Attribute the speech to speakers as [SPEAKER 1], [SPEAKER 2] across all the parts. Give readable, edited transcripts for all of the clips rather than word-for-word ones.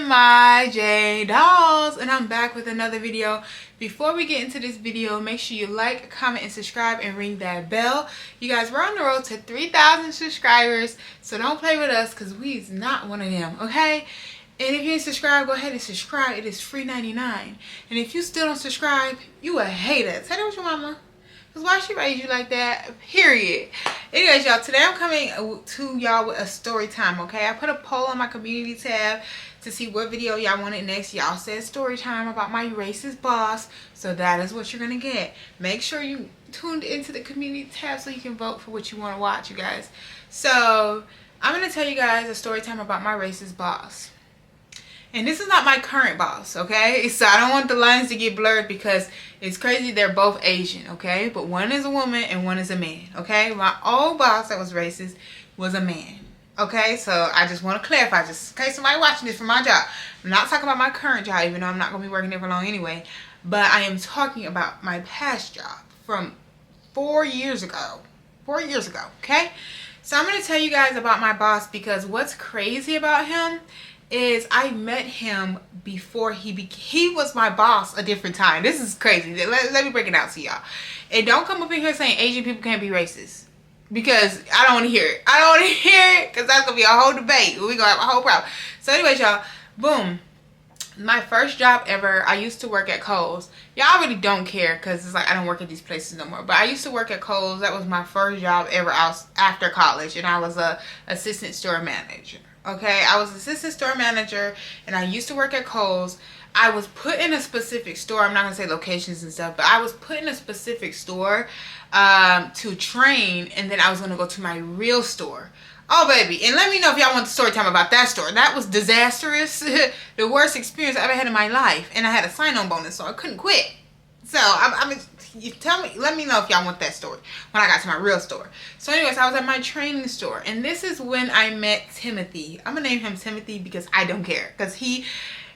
[SPEAKER 1] my J Dolls, and I'm back with another video. Before we get into this video, make sure you like, comment, and subscribe and ring that bell. You guys, we're on the road to 3,000 subscribers, so don't play with us because we's not one of them, okay? And if you ain't subscribed, go ahead and subscribe. It is free 99. And if you still don't subscribe, you a hater. Tell that with your mama. Because why she raised you like that? Period. Anyways, y'all, today I'm coming to y'all with a story time, okay? I put a poll on my community tab to see what video y'all wanted next. Y'all said story time about my racist boss. So that is what you're going to get. Make sure you tuned into the community tab so you can vote for what you want to watch, you guys. So I'm going to tell you guys a story time about my racist boss. And this is not my current boss, okay? So I don't want the lines to get blurred because it's crazy. They're both Asian, okay? But one is a woman and one is a man, okay? My old boss that was racist was a man, okay? So I just want to clarify, just in case somebody watching this from my job. I'm not talking about my current job, even though I'm not going to be working there for long anyway. But I am talking about my past job from 4 years ago. 4 years ago, okay? So I'm going to tell you guys about my boss because what's crazy about him is I met him before he was my boss a different time. This is crazy. Let me break it out to y'all. And don't come up in here saying Asian people can't be racist. Because I don't want to hear it. I don't want to hear it because that's going to be a whole debate. We're going to have a whole problem. So anyways, y'all, boom. My first job ever, I used to work at Kohl's. Y'all really don't care because it's like I don't work at these places no more. But I used to work at Kohl's. That was my first job ever after college. And I was a assistant store manager. Okay, I was assistant store manager and I used to work at Kohl's. I was put in a specific store. I'm not going to say locations and stuff, but I was put in a specific store to train, and then I was going to go to my real store. Oh, baby. And let me know if y'all want the story time about that store. That was disastrous. The worst experience I ever had in my life. And I had a sign-on bonus, so I couldn't quit. So, I mean, you tell me, let me know if y'all want that story when I got to my real store. So anyways, I was at my training store, and this is when I met Timothy. I'm gonna name him Timothy because I don't care, because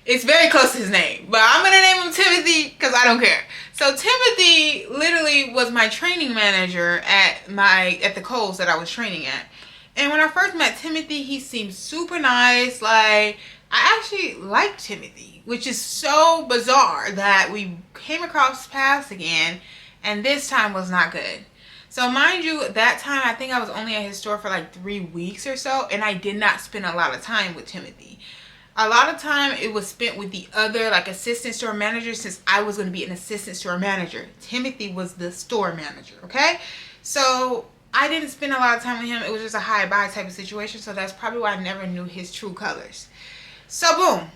[SPEAKER 1] it's very close to his name, but I'm gonna name him Timothy because I don't care. So Timothy literally was my training manager at the Kohl's that I was training at. And when I first met Timothy, he seemed super nice. Like, I actually liked Timothy, which is so bizarre that we came across paths again, and this time was not good. So mind you, that time I think I was only at his store for like 3 weeks or so, and I did not spend a lot of time with Timothy. A lot of time it was spent with the other like assistant store manager, since I was going to be an assistant store manager. Timothy was the store manager, okay? So I didn't spend a lot of time with him. It was just a hi-bye type of situation, so that's probably why I never knew his true colors. So boom,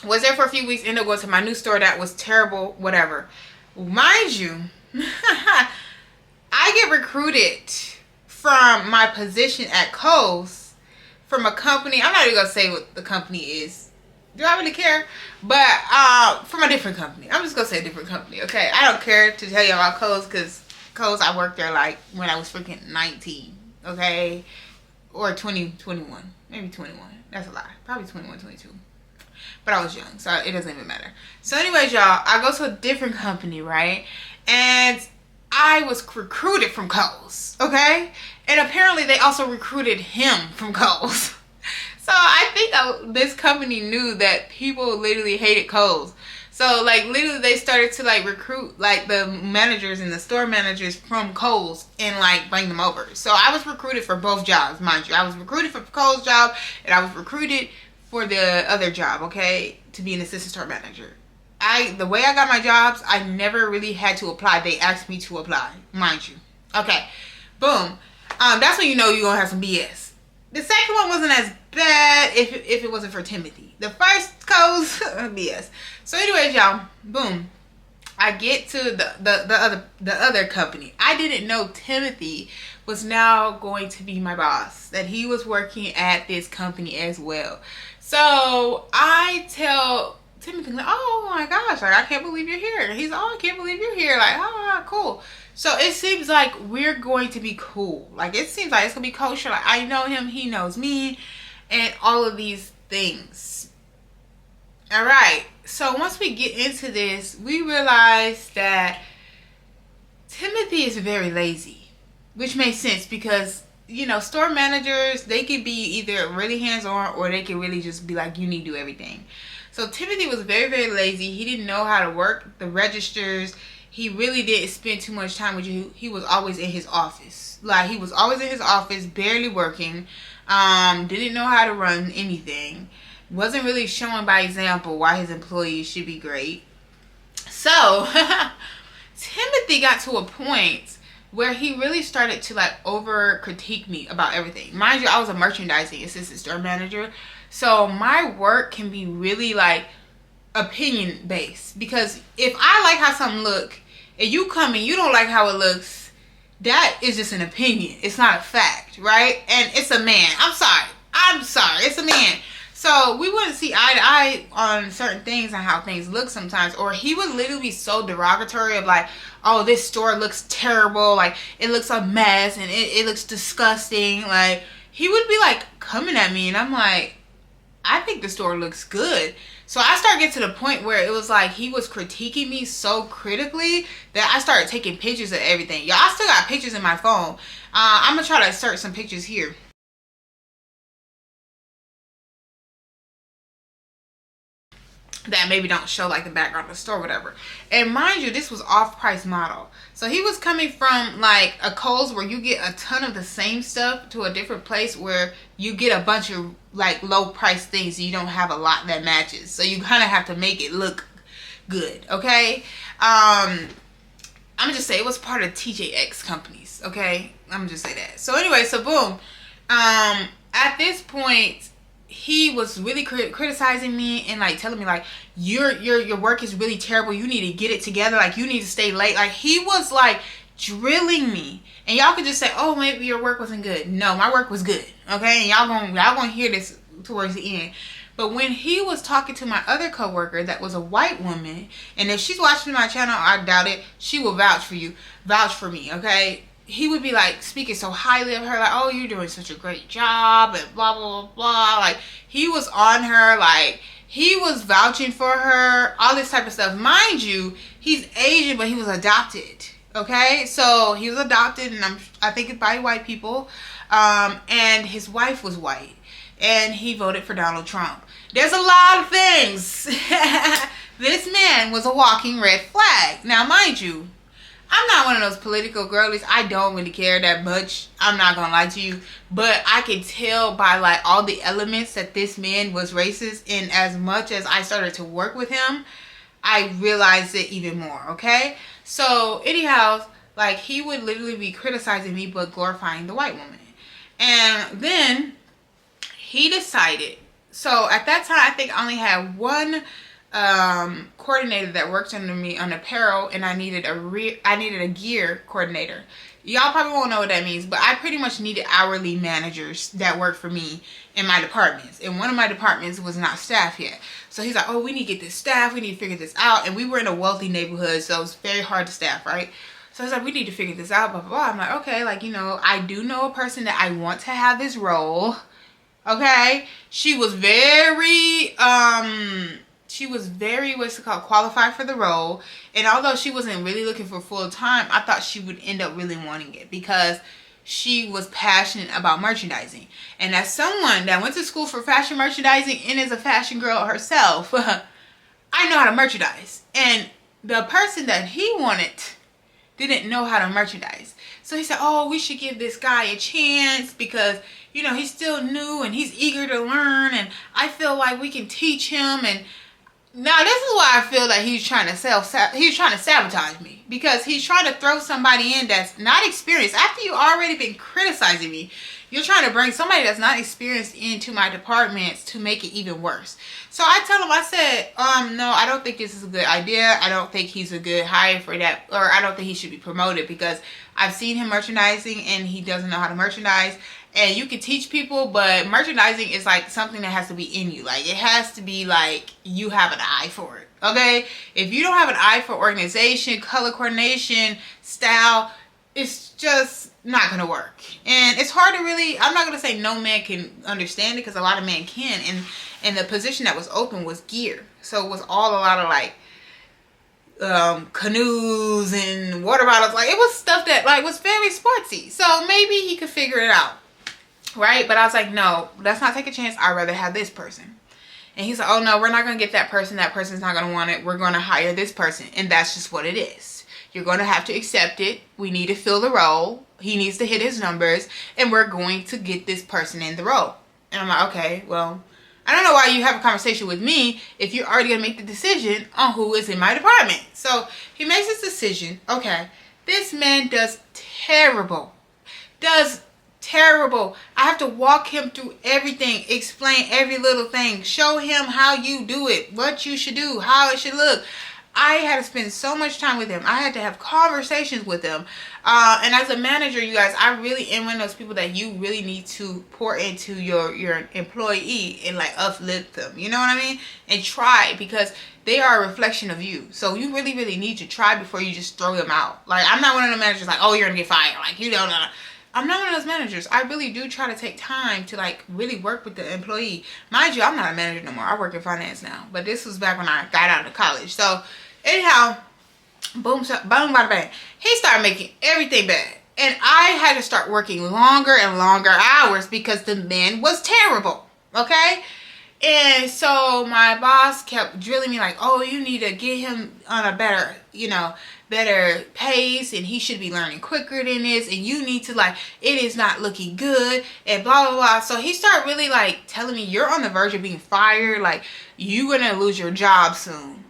[SPEAKER 1] was there for a few weeks, ended up going to my new store that was terrible, whatever. Mind you, I get recruited from my position at Kohl's from a company. I'm not even going to say what the company is. Do I really care? But from a different company. I'm just going to say a different company, okay? I don't care to tell you about Kohl's because Kohl's, I worked there like when I was freaking 19, okay? Or 20, 21. Maybe 21. That's a lie. Probably 21, 22. But I was young, so it doesn't even matter. So anyways, y'all, I go to a different company, right? And I was recruited from Kohl's, okay? And apparently they also recruited him from Kohl's. So I think this company knew that people literally hated Kohl's. So like literally they started to like recruit like the managers and the store managers from Kohl's and like bring them over. So I was recruited for both jobs, mind you. I was recruited for Kohl's job and I was recruited for the other job, okay, to be an assistant store manager. The way I got my jobs, I never really had to apply. They asked me to apply, mind you. Okay, boom. That's when you know you're gonna have some BS. The second one wasn't as bad if it wasn't for Timothy. The first Kohl's BS. So anyways, y'all, boom. I get to the other company. I didn't know Timothy was now going to be my boss. That he was working at this company as well. So I tell Timothy, like, oh my gosh, like I can't believe you're here. He's, oh, I can't believe you're here. Like, oh, cool. So it seems like we're going to be cool. Like it seems like it's gonna be kosher. Like I know him, he knows me, and all of these things. All right. So once we get into this, we realize that Timothy is very lazy, which makes sense because you know, store managers, they could be either really hands-on or they could really just be like, you need to do everything. So Timothy was very, very lazy. He didn't know how to work the registers. He really didn't spend too much time with you. He was always in his office. Like, he was always in his office, barely working. Didn't know how to run anything. Wasn't really showing by example why his employees should be great. So, Timothy got to a point where he really started to like over critique me about everything. Mind you, I was a merchandising assistant store manager. So my work can be really like opinion based, because if I like how something look and you come and you don't like how it looks, that is just an opinion. It's not a fact, right? And it's a man. I'm sorry. It's a man. So we wouldn't see eye to eye on certain things and how things look sometimes. Or he would literally be so derogatory of like, oh, this store looks terrible. Like, it looks a mess and it looks disgusting. Like, he would be like coming at me and I'm like, I think the store looks good. So I started getting to the point where it was like he was critiquing me so critically that I started taking pictures of everything. Y'all, I still got pictures in my phone. I'm going to try to insert some pictures here. That maybe don't show like the background of the store or whatever. And mind you, this was off-price model. So he was coming from like a Kohl's where you get a ton of the same stuff to a different place where you get a bunch of like low price things. So you don't have a lot that matches. So you kind of have to make it look good. Okay. I'm gonna just say it was part of TJX companies. Okay. I'm gonna just say that. So anyway, so boom. At this point, he was really criticizing me and like telling me like your work is really terrible, you need to get it together, like you need to stay late. Like, he was like drilling me. And y'all could just say, oh, maybe your work wasn't good. No, my work was good. Okay, and y'all gonna hear this towards the end. But when he was talking to my other coworker that was a white woman, and if she's watching my channel, I doubt it, she will vouch for me, okay? He would be like speaking so highly of her, like, oh, you're doing such a great job and blah blah blah blah. Like, he was on her, like he was vouching for her, all this type of stuff. Mind you, he's Asian, but he was adopted. Okay, so he was adopted, and I think it's by white people, and his wife was white, and he voted for Donald Trump. There's a lot of things. This man was a walking red flag. Now, mind you, I'm not one of those political girlies. I don't really care that much. I'm not gonna lie to you. But I could tell by like all the elements that this man was racist. And as much as I started to work with him, I realized it even more, okay? So anyhow, like, he would literally be criticizing me but glorifying the white woman. And then he decided, so at that time I think I only had one coordinator that worked under me on apparel, and I needed a gear coordinator. Y'all probably won't know what that means, but I pretty much needed hourly managers that worked for me in my departments, and one of my departments was not staffed yet. So he's like, oh, we need to get this staff, we need to figure this out. And we were in a wealthy neighborhood, so it was very hard to staff, right? So he's like, we need to figure this out, blah blah blah. I'm like, okay, like, you know, I do know a person that I want to have this role. Okay, she was very what's it called, qualified for the role. And although she wasn't really looking for full time, I thought she would end up really wanting it because she was passionate about merchandising. And as someone that went to school for fashion merchandising and is a fashion girl herself, I know how to merchandise. And the person that he wanted didn't know how to merchandise. So he said, oh, we should give this guy a chance because, you know, he's still new and he's eager to learn, and I feel like we can teach him. And now this is why I feel that he's trying to sabotage me, because he's trying to throw somebody in that's not experienced. After you already been criticizing me, you're trying to bring somebody that's not experienced into my departments to make it even worse. So I tell him, I said, no, I don't think this is a good idea. I don't think he's a good hire for that, or I don't think he should be promoted, because I've seen him merchandising and he doesn't know how to merchandise. And you can teach people, but merchandising is like something that has to be in you. Like, it has to be like you have an eye for it, okay? If you don't have an eye for organization, color coordination, style, it's just not gonna work. And it's hard to really, I'm not gonna say no man can understand it, because a lot of men can. And the position that was open was gear, so it was all a lot of like canoes and water bottles. Like, it was stuff that like was very sportsy, so maybe he could figure it out. right? But I was like, no, let's not take a chance. I'd rather have this person. And he's like, oh no, we're not going to get that person. That person's not going to want it. We're going to hire this person. And that's just what it is. You're going to have to accept it. We need to fill the role. He needs to hit his numbers. And we're going to get this person in the role. And I'm like, okay, well, I don't know why you have a conversation with me if you're already going to make the decision on who is in my department. So he makes his decision. Okay, this man does terrible. I have to walk him through everything, explain every little thing, show him how you do it, what you should do, how it should look. I had to spend so much time with him. I had to have conversations with him. And as a manager, you guys, I really am one of those people that you really need to pour into your employee and like uplift them. You know what I mean? And try, because they are a reflection of you. So you really, really need to try before you just throw them out. Like, I'm not one of the managers like, oh, you're going to get fired. Like, you don't know. I'm not one of those managers. I really do try to take time to like really work with the employee. Mind you, I'm not a manager no more. I work in finance now. But this was back when I got out of college. So anyhow, boom, bada bang. He started making everything bad. And I had to start working longer and longer hours because the man was terrible. Okay? And so my boss kept drilling me like, oh, you need to get him on a better, better pace, and he should be learning quicker than this, and you need to, like, it is not looking good, and blah, blah, blah. So he started really, like, telling me, you're on the verge of being fired, like, you're going to lose your job soon.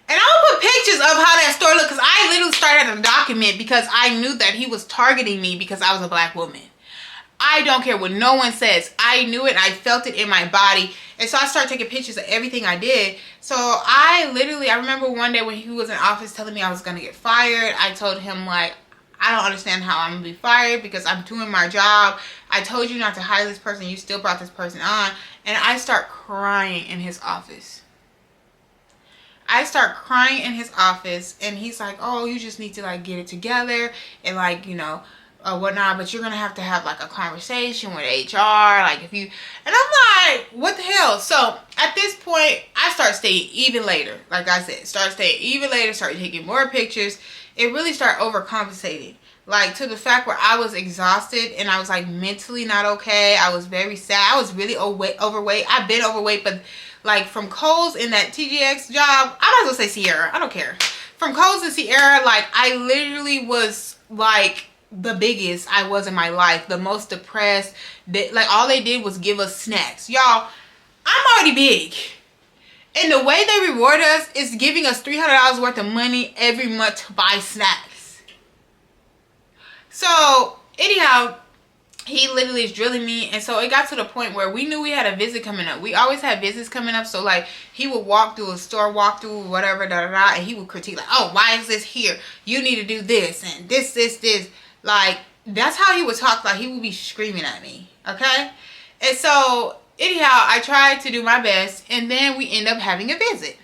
[SPEAKER 1] And I'll put pictures of how that store looked, because I literally started a document because I knew that he was targeting me because I was a black woman. I don't care what no one says. I knew it. I felt it in my body. And so I started taking pictures of everything I did. So I remember one day when he was in office telling me I was going to get fired. I told him, like, I don't understand how I'm going to be fired because I'm doing my job. I told you not to hire this person. You still brought this person on. And I start crying in his office. And he's like, oh, you just need to, like, get it together and, like, whatnot, but you're gonna have to have like a conversation with HR, like if you, and I'm like, what the hell? So at this point, I start staying even later. Like I said, start taking more pictures. It really started overcompensating, like to the fact where I was exhausted and I was like mentally not okay. I was very sad. I was really overweight. I've been overweight, but like from Kohl's in that TJX job, I might as well say Sierra. I don't care. From Kohl's and Sierra, like I literally was like the biggest I was in my life, the most depressed. Like all they did was give us snacks. Y'all, I'm already big. And the way they reward us is giving us $300 worth of money every month to buy snacks. So anyhow, he literally is drilling me. And so it got to the point where we knew we had a visit coming up. We always had visits coming up. So like he would walk through a store, whatever, and he would critique like, oh, why is this here? You need to do this and this. Like, that's how he would talk. Like, he would be screaming at me, okay? And so, anyhow, I tried to do my best, and then we end up having a visit.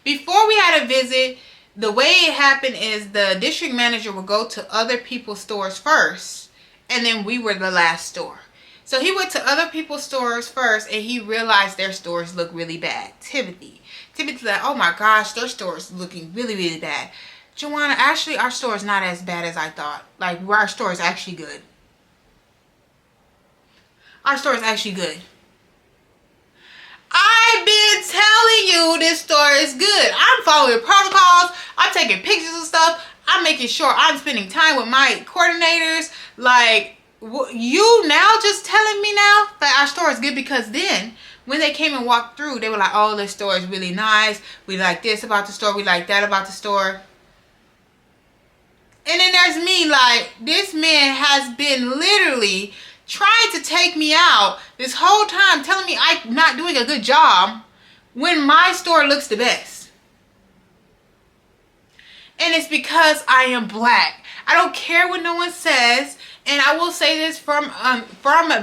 [SPEAKER 1] Before we had a visit, the way it happened is the district manager would go to other people's stores first, and then we were the last store. So he went to other people's stores first, and he realized their stores look really bad. Timothy's like, oh my gosh, their store is looking really, really bad. Joanna, actually, our store is not as bad as I thought. Like, our store is actually good. I've been telling you this store is good. I'm following protocols. I'm taking pictures of stuff. I'm making sure I'm spending time with my coordinators. Like, you now just telling me now that our store is good, because then when they came and walked through, they were like, oh, this store is really nice. We like this about the store. We like that about the store. And then there's me, like, this man has been literally trying to take me out this whole time, telling me I'm not doing a good job when my store looks the best. And it's because I am black. I don't care what no one says. And I will say this from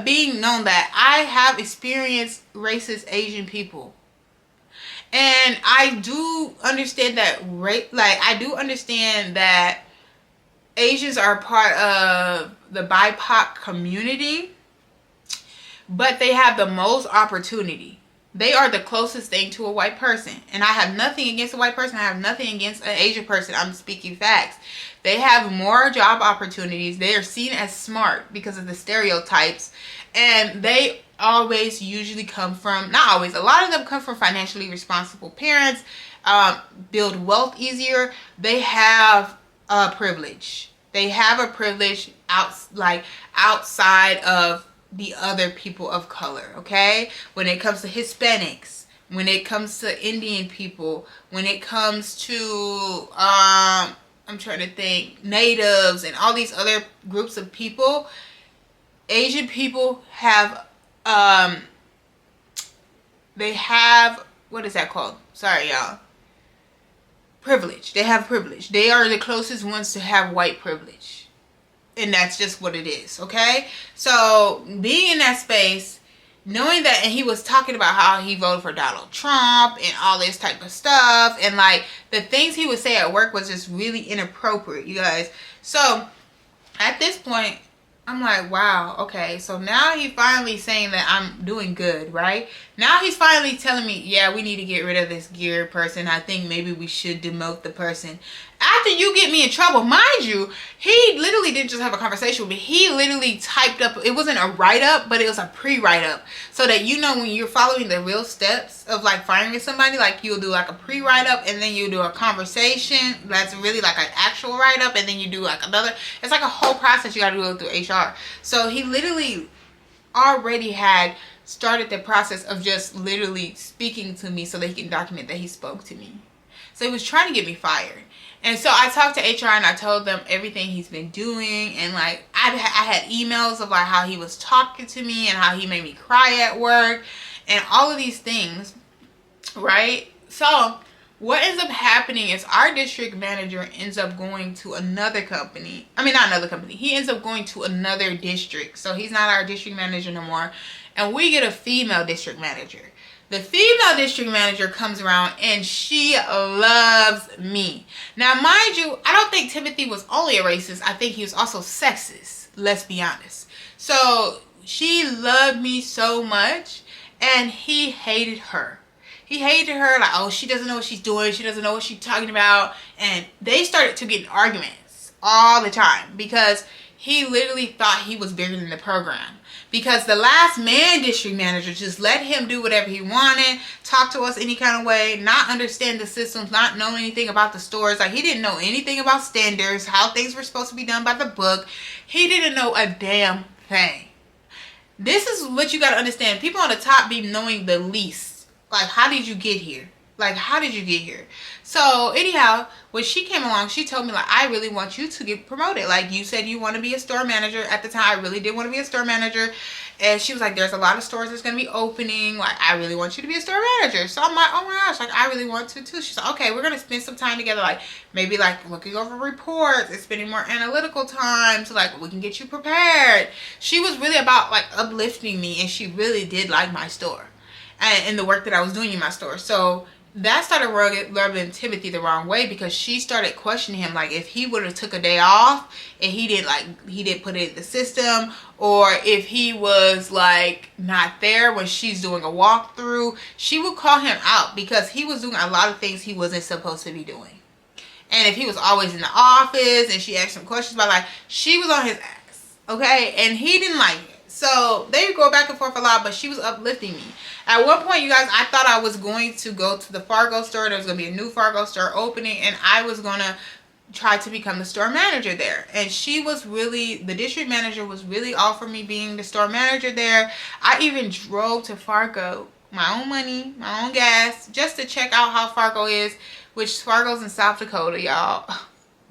[SPEAKER 1] being known that I have experienced racist Asian people. And I do understand that, I do understand that Asians are part of the BIPOC community, but they have the most opportunity. they are the closest thing to a white person. And I have nothing against a white person. I have nothing against an Asian person. I'm speaking facts. They have more job opportunities. They are seen as smart because of the stereotypes. And they always usually come from, not always, a lot of them come from financially responsible parents, build wealth easier. They have a privilege. They have a privilege outside of the other people of color, okay? When it comes to Hispanics, when it comes to Indian people, when it comes to I'm trying to think, natives and all these other groups of people, Asian people have they have, what is that called? Sorry, y'all. Privilege. They have privilege. They are the closest ones to have white privilege. And that's just what it is, okay? So being in that space, knowing that, and he was talking about how he voted for Donald Trump and all this type of stuff, and like the things he would say at work was just really inappropriate, you guys. So at this point, I'm like, wow, okay, so now he's finally saying that I'm doing good, right? Now he's finally telling me, yeah, we need to get rid of this gear person. I think maybe we should demote the person. After you get me in trouble, mind you, he literally didn't just have a conversation with me. He literally typed up, it wasn't a write-up, but it was a pre-write-up. So that you know when you're following the real steps of like firing somebody, like you'll do like a pre-write-up and then you do a conversation that's really like an actual write-up, and then you do like another. It's like a whole process you got to go through HR. So he literally already had started the process of just literally speaking to me so that he can document that he spoke to me. So he was trying to get me fired. And so I talked to HR and I told them everything he's been doing. And like I had emails of like how he was talking to me and how he made me cry at work and all of these things, right? So what ends up happening is our district manager ends up going to another company. I mean, not another company. He ends up going to another district. So he's not our district manager no more. And we get a female district manager. The female district manager comes around and she loves me. Now, mind you, I don't think Timothy was only a racist. I think he was also sexist. Let's be honest. So she loved me so much and he hated her. He hated her like, oh, she doesn't know what she's doing. She doesn't know what she's talking about. And they started to get in arguments all the time because he literally thought he was bigger than the program. Because the last man district manager just let him do whatever he wanted, talk to us any kind of way, not understand the systems, not know anything about the stores. Like, he didn't know anything about standards, how things were supposed to be done by the book. He didn't know a damn thing. This is what you got to understand. People on the top be knowing the least. Like, how did you get here? Like, how did you get here? So, anyhow, when she came along, she told me, like, I really want you to get promoted. Like, you said you want to be a store manager. At the time, I really did want to be a store manager. And she was like, there's a lot of stores that's going to be opening. Like, I really want you to be a store manager. So, I'm like, oh my gosh, like, I really want to too. She's like, okay, we're going to spend some time together. Like, maybe, like, looking over reports and spending more analytical time. So, like, we can get you prepared. She was really about, like, uplifting me. And she really did like my store. And the work that I was doing in my store. So that started rubbing Timothy the wrong way because she started questioning him, like, if he would have took a day off and he didn't put it in the system, or if he was like not there when she's doing a walkthrough, she would call him out because he was doing a lot of things he wasn't supposed to be doing. And if he was always in the office and she asked him questions about, like, she was on his ass, okay, and he didn't like it. So they would go back and forth a lot, but she was uplifting me. At one point, you guys, I thought I was going to go to the Fargo store. There was going to be a new Fargo store opening, and I was going to try to become the store manager there. And she was really, the district manager was really all for me being the store manager there. I even drove to Fargo, my own money, my own gas, just to check out how Fargo is, which Fargo's in South Dakota, y'all.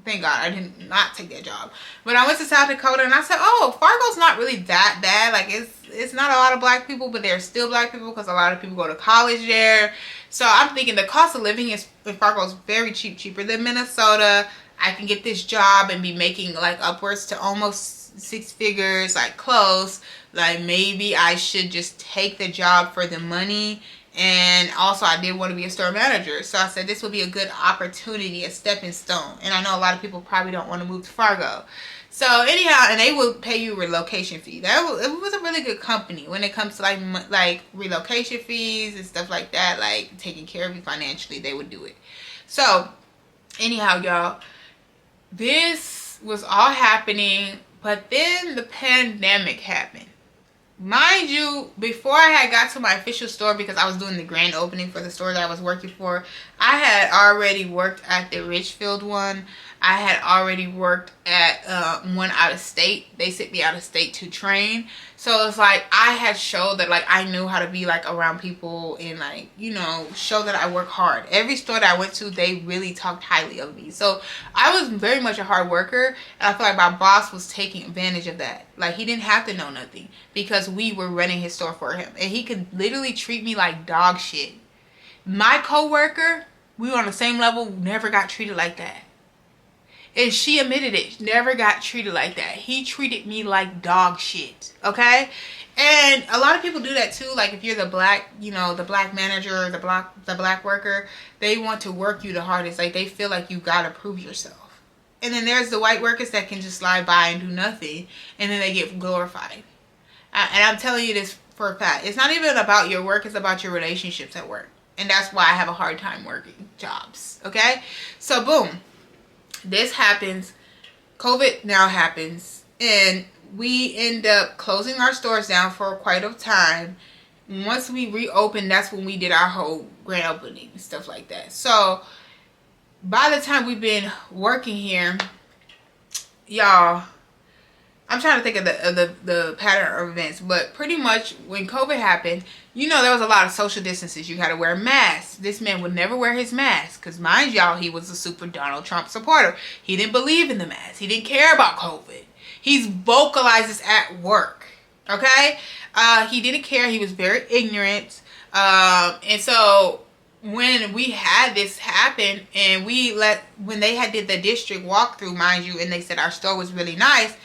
[SPEAKER 1] Thank God I did not take that job. But I went to South Dakota and I said, oh, Fargo's not really that bad. Like, it's not a lot of black people, but there's still black people because a lot of people go to college there. So I'm thinking the cost of living in Fargo is very cheap, cheaper than Minnesota. I can get this job and be making like upwards to almost 6 figures, like close. Like, maybe I should just take the job for the money. And also, I did want to be a store manager. So I said this would be a good opportunity, a stepping stone. And I know a lot of people probably don't want to move to Fargo. So anyhow, and they will pay you a relocation fee. It was a really good company when it comes to like relocation fees and stuff like that, like taking care of you financially. They would do it. So anyhow, y'all, this was all happening, but then the pandemic happened. Mind you, before I had got to my official store, because I was doing the grand opening for the store that I was working for, I had already worked at the Richfield one. I had already worked at one out of state. They sent me out of state to train. So it's like I had showed that like I knew how to be like around people and like, you know, show that I work hard. Every store that I went to, they really talked highly of me. So I was very much a hard worker, and I feel like my boss was taking advantage of that. Like he didn't have to know nothing because we were running his store for him, and he could literally treat me like dog shit. My coworker, we were on the same level, never got treated like that. And she admitted it, never got treated like that. He treated me like dog shit, okay? And a lot of people do that too. Like if you're the black, you know, the black manager, the black worker, they want to work you the hardest. Like they feel like you gotta prove yourself. And then there's the white workers that can just slide by and do nothing, and then they get glorified. And I'm telling you this for a fact. It's not even about your work, it's about your relationships at work. And that's why I have a hard time working jobs, okay? So boom. This happens, COVID now happens, and we end up closing our stores down for quite a time. Once we reopened, that's when we did our whole grand opening and stuff like that. So by the time we've been working here, y'all, I'm trying to think of the pattern of events, but pretty much when COVID happened, you know, there was a lot of social distances. You had to wear masks. This man would never wear his mask because, mind y'all, he was a super Donald Trump supporter. He didn't believe in the mask. He didn't care about COVID. He's vocalized this at work, okay? He didn't care. He was very ignorant. And so when we had this happen and when they did the district walkthrough, mind you, and they said our store was really nice,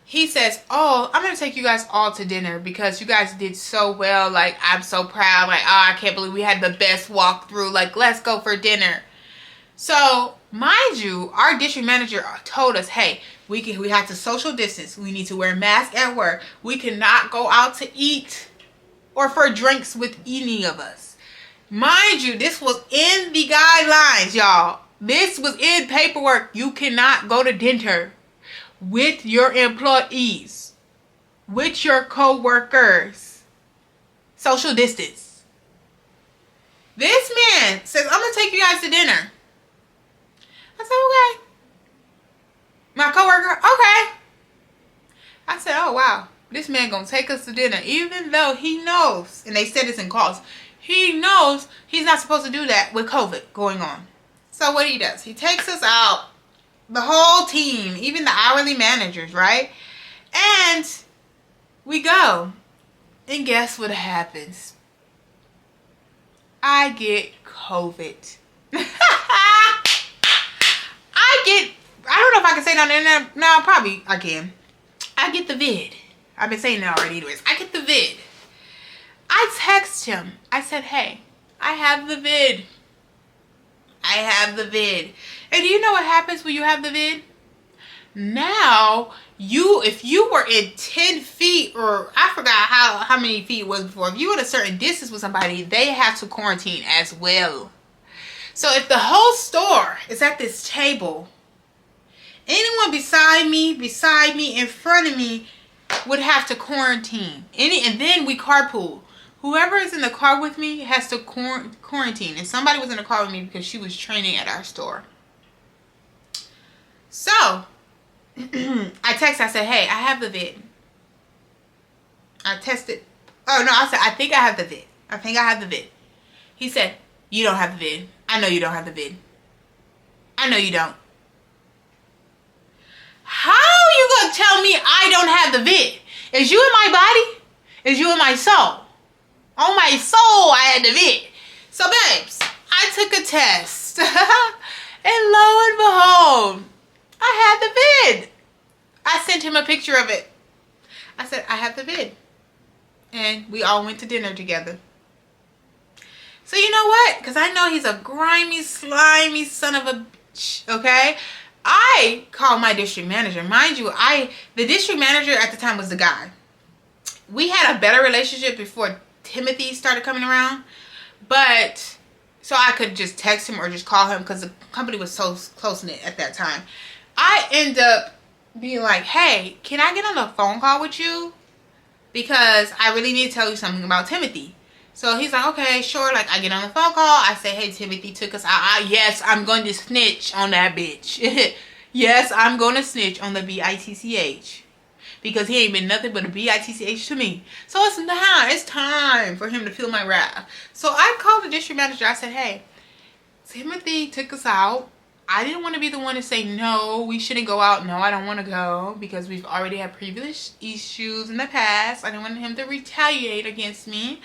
[SPEAKER 1] he says, oh, I'm going to take you guys all to dinner because you guys did so well. Like, I'm so proud. Like, oh, I can't believe we had the best walkthrough. Like, let's go for dinner. So, mind you, our district manager told us, hey, we have to social distance. We need to wear masks at work. We cannot go out to eat or for drinks with any of us. Mind you, this was in the guidelines, y'all. This was in paperwork. You cannot go to dinner with your employees, with your co-workers. Social distance. This man says, I'm going to take you guys to dinner. I said, okay. My co-worker, okay. I said, oh, wow. This man going to take us to dinner, even though he knows, and they said this in calls, he knows he's not supposed to do that with COVID going on. So what he does, he takes us out. The whole team, even the hourly managers, right? And we go. And guess what happens? I get COVID. I don't know if I can say that on the internet. No, probably I can. I get the vid. I've been saying that already anyways. I get the vid. I text him. I said, hey, I have the vid. I have the vid. And do you know what happens when you have the vid? Now, if you were in 10 feet, or I forgot how many feet it was before, if you were at a certain distance with somebody, they have to quarantine as well. So if the whole store is at this table, anyone beside me, in front of me, would have to quarantine. And then we carpool. Whoever is in the car with me has to quarantine. And somebody was in the car with me because she was training at our store. So, I said, hey, I have the vid. I tested. Oh, no, I said, I think I have the vid. I think I have the vid. He said, you don't have the vid. I know you don't have the vid. I know you don't. How are you going to tell me I don't have the vid? Is you in my body? Is you in my soul? On my soul, I had the vid. So, babes, I took a test. And lo and behold, I had the vid. I sent him a picture of it. I said, I have the vid. And we all went to dinner together. So you know what? Because I know he's a grimy, slimy son of a bitch, okay? I called my district manager. Mind you, the district manager at the time was the guy. We had a better relationship before Timothy started coming around, but so I could just text him or just call him because the company was so close-knit at that time. I end up being like, hey, can I get on a phone call with you? Because I really need to tell you something about Timothy. So he's like, okay, sure. Like, I get on the phone call. I say, hey, Timothy took us out. Yes, I'm going to snitch on that bitch. Yes, I'm going to snitch on the BITCH. Because he ain't been nothing but a BITCH to me. So it's time for him to feel my wrath. So I called the district manager. I said, hey, Timothy took us out. I didn't want to be the one to say, no, we shouldn't go out. No, I don't want to go because we've already had previous issues in the past. I didn't want him to retaliate against me.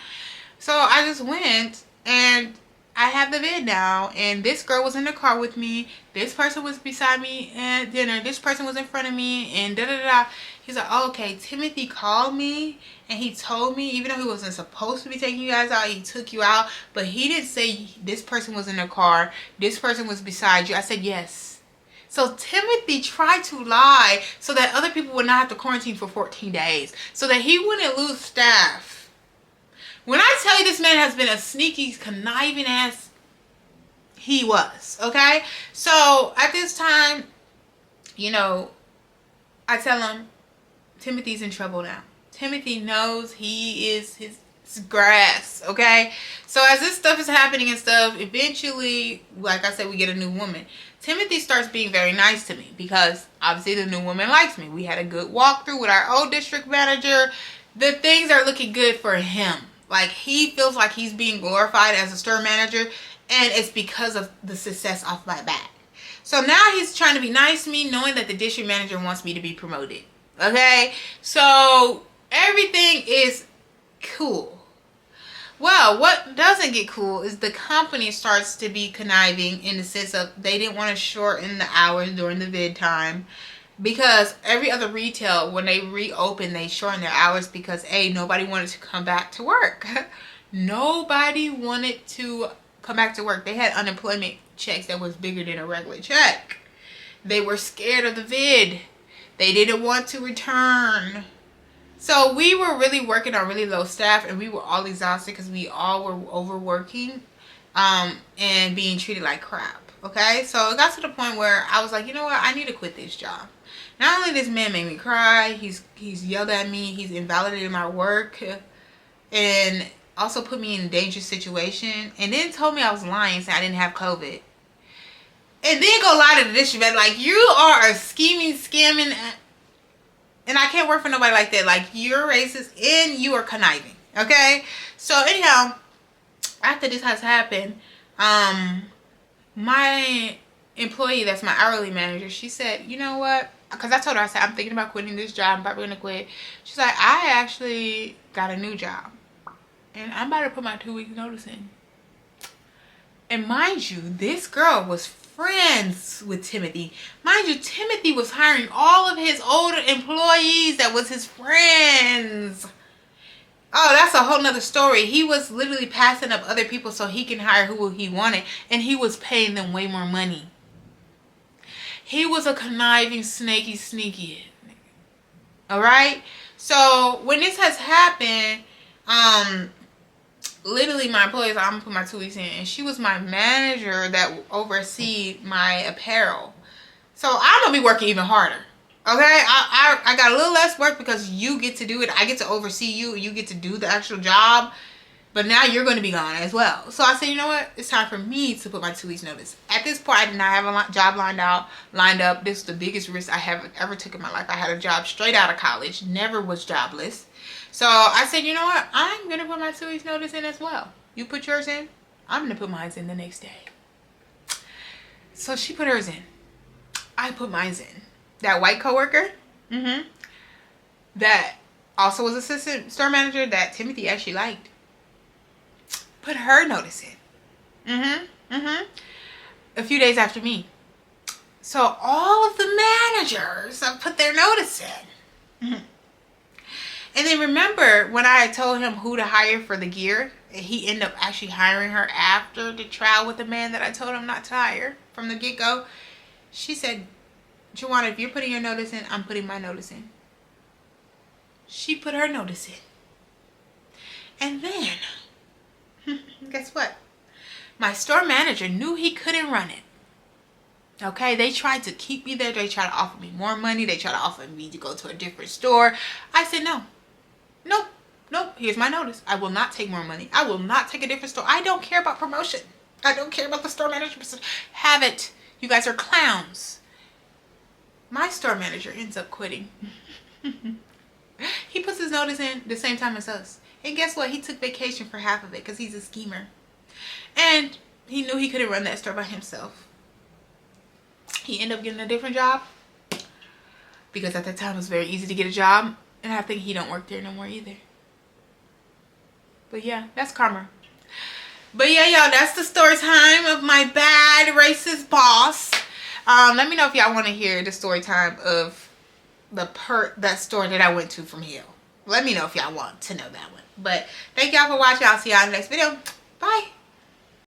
[SPEAKER 1] So I just went, and I have the vid now. And this girl was in the car with me. This person was beside me at dinner. This person was in front of me, and da-da-da-da. He's like, oh, okay, Timothy called me, and he told me, even though he wasn't supposed to be taking you guys out, he took you out. But he didn't say this person was in the car, this person was beside you. I said, yes. So Timothy tried to lie so that other people would not have to quarantine for 14 days, so that he wouldn't lose staff. When I tell you this man has been a sneaky, conniving ass, he was, okay? So at this time, you know, I tell him, Timothy's in trouble now. Timothy knows he is his grass, okay? So as this stuff is happening and stuff, eventually, like I said, we get a new woman. Timothy starts being very nice to me because obviously the new woman likes me. We had a good walkthrough with our old district manager. The things are looking good for him. Like, he feels like he's being glorified as a store manager, and it's because of the success off my back. So now he's trying to be nice to me, knowing that the district manager wants me to be promoted. Okay? So everything is cool. Well, what doesn't get cool is the company starts to be conniving in the sense of they didn't want to shorten the hours during the vid time. Because every other retail, when they reopen, they shorten their hours because, A, nobody wanted to come back to work. Nobody wanted to come back to work. They had unemployment checks that was bigger than a regular check. They were scared of the vid. They didn't want to return. So we were really working on really low staff, and we were all exhausted because we all were overworking and being treated like crap. Okay, so it got to the point where I was like, you know what, I need to quit this job. Not only this man made me cry, he's yelled at me, he's invalidated my work, and also put me in a dangerous situation, and then told me I was lying, saying I didn't have COVID. And then go lie to the district manager, like, you are a scheming, scamming, and I can't work for nobody like that. Like, you're racist and you are conniving. Okay? So anyhow, after this has happened, my employee, that's my hourly manager, she said, you know what? Because I told her, I said, I'm thinking about quitting this job. I'm probably going to quit. She's like, I actually got a new job. And I'm about to put my 2 weeks notice in. And mind you, this girl was friends with Timothy. Mind you, Timothy was hiring all of his older employees that was his friends. Oh, that's a whole nother story. He was literally passing up other people so he can hire who he wanted. And he was paying them way more money. He was a conniving, snaky, sneaky. Alright? So, when this has happened, literally my employees, I'm going to put my 2 weeks in. And she was my manager that oversee my apparel. So, I'm going to be working even harder. Okay, I got a little less work because you get to do it. I get to oversee you. You get to do the actual job. But now you're going to be gone as well. So I said, you know what? It's time for me to put my 2 weeks notice. At this point, I did not have a job lined up. This is the biggest risk I have ever took in my life. I had a job straight out of college. Never was jobless. So I said, you know what? I'm going to put my 2 weeks notice in as well. You put yours in. I'm going to put mine in the next day. So she put hers in. I put mine in. That white coworker, that also was assistant store manager that Timothy actually liked, put her notice in. A few days after me. So all of the managers have put their notice in. And then remember when I told him who to hire for the gear, he ended up actually hiring her after the trial with the man that I told him not to hire from the get-go. She said, Juwana, if you're putting your notice in, I'm putting my notice in. She put her notice in. And then, guess what? My store manager knew he couldn't run it. Okay, they tried to keep me there. They tried to offer me more money. They tried to offer me to go to a different store. I said no. Nope. Nope. Here's my notice. I will not take more money. I will not take a different store. I don't care about promotion. I don't care about the store manager. Have it. You guys are clowns. My store manager ends up quitting. He puts his notice in the same time as us. And guess what? He took vacation for half of it because he's a schemer. And he knew he couldn't run that store by himself. He ended up getting a different job because at that time it was very easy to get a job, and I think he don't work there no more either. But yeah, that's karma. But yeah, y'all, that's the story time of my bad racist boss. Let me know if y'all want to hear the story time of that store that I went to from hell. Let me know if y'all want to know that one. But thank y'all for watching. I'll see y'all in the next video. Bye.